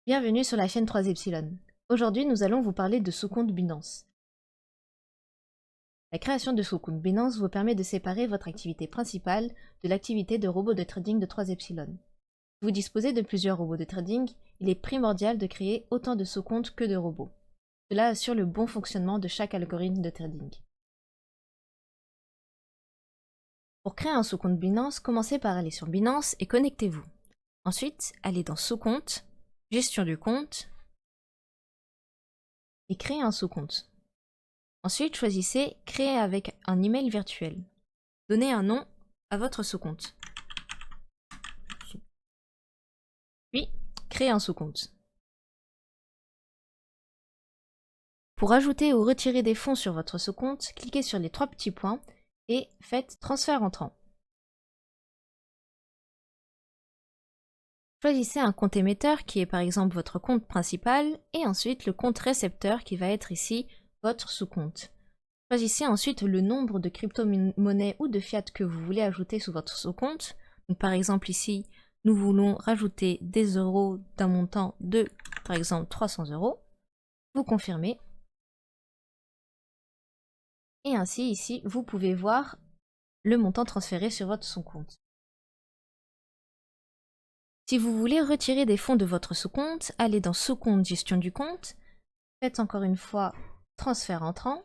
Bienvenue sur la chaîne 3 Epsilon. Aujourd'hui, nous allons vous parler de sous-compte Binance. La création de sous-compte Binance vous permet de séparer votre activité principale de l'activité de robot de trading de 3 Epsilon. Si vous disposez de plusieurs robots de trading, il est primordial de créer autant de sous-comptes que de robots. Cela assure le bon fonctionnement de chaque algorithme de trading. Pour créer un sous-compte Binance, commencez par aller sur Binance et connectez-vous. Ensuite, allez dans Sous-compte, Gestion du compte et créer un sous-compte. Ensuite, choisissez Créer avec un email virtuel. Donnez un nom à votre sous-compte. Puis, créez un sous-compte. Pour ajouter ou retirer des fonds sur votre sous-compte, cliquez sur les 3 petits points et faites Transfert entrant. Choisissez un compte émetteur qui est par exemple votre compte principal et ensuite le compte récepteur qui va être ici votre sous-compte. Choisissez ensuite le nombre de crypto-monnaies ou de fiat que vous voulez ajouter sous votre sous-compte. Donc par exemple ici, nous voulons rajouter des euros d'un montant de, par exemple, 300 €. Vous confirmez. Et ainsi, ici, vous pouvez voir le montant transféré sur votre sous-compte. Si vous voulez retirer des fonds de votre sous-compte, allez dans Sous-compte, Gestion du compte. Faites encore une fois Transfert entrant.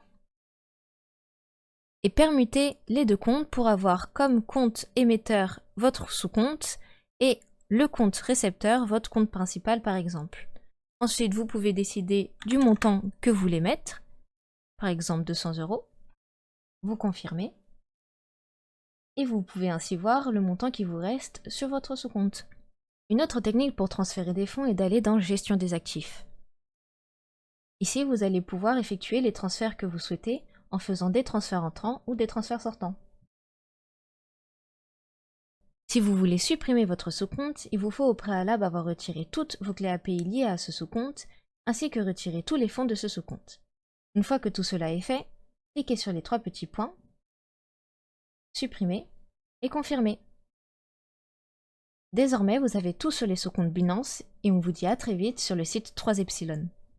Et permutez les deux comptes pour avoir comme compte émetteur votre sous-compte et le compte récepteur votre compte principal par exemple. Ensuite, vous pouvez décider du montant que vous voulez mettre, par exemple 200 €. Vous confirmez. Et vous pouvez ainsi voir le montant qui vous reste sur votre sous-compte. Une autre technique pour transférer des fonds est d'aller dans Gestion des actifs. Ici, vous allez pouvoir effectuer les transferts que vous souhaitez en faisant des transferts entrants ou des transferts sortants. Si vous voulez supprimer votre sous-compte, il vous faut au préalable avoir retiré toutes vos clés API liées à ce sous-compte, ainsi que retirer tous les fonds de ce sous-compte. Une fois que tout cela est fait, cliquez sur les 3 petits points, supprimer et confirmer. Désormais, vous avez tout sur les sous-comptes Binance et on vous dit à très vite sur le site 3 Epsilon.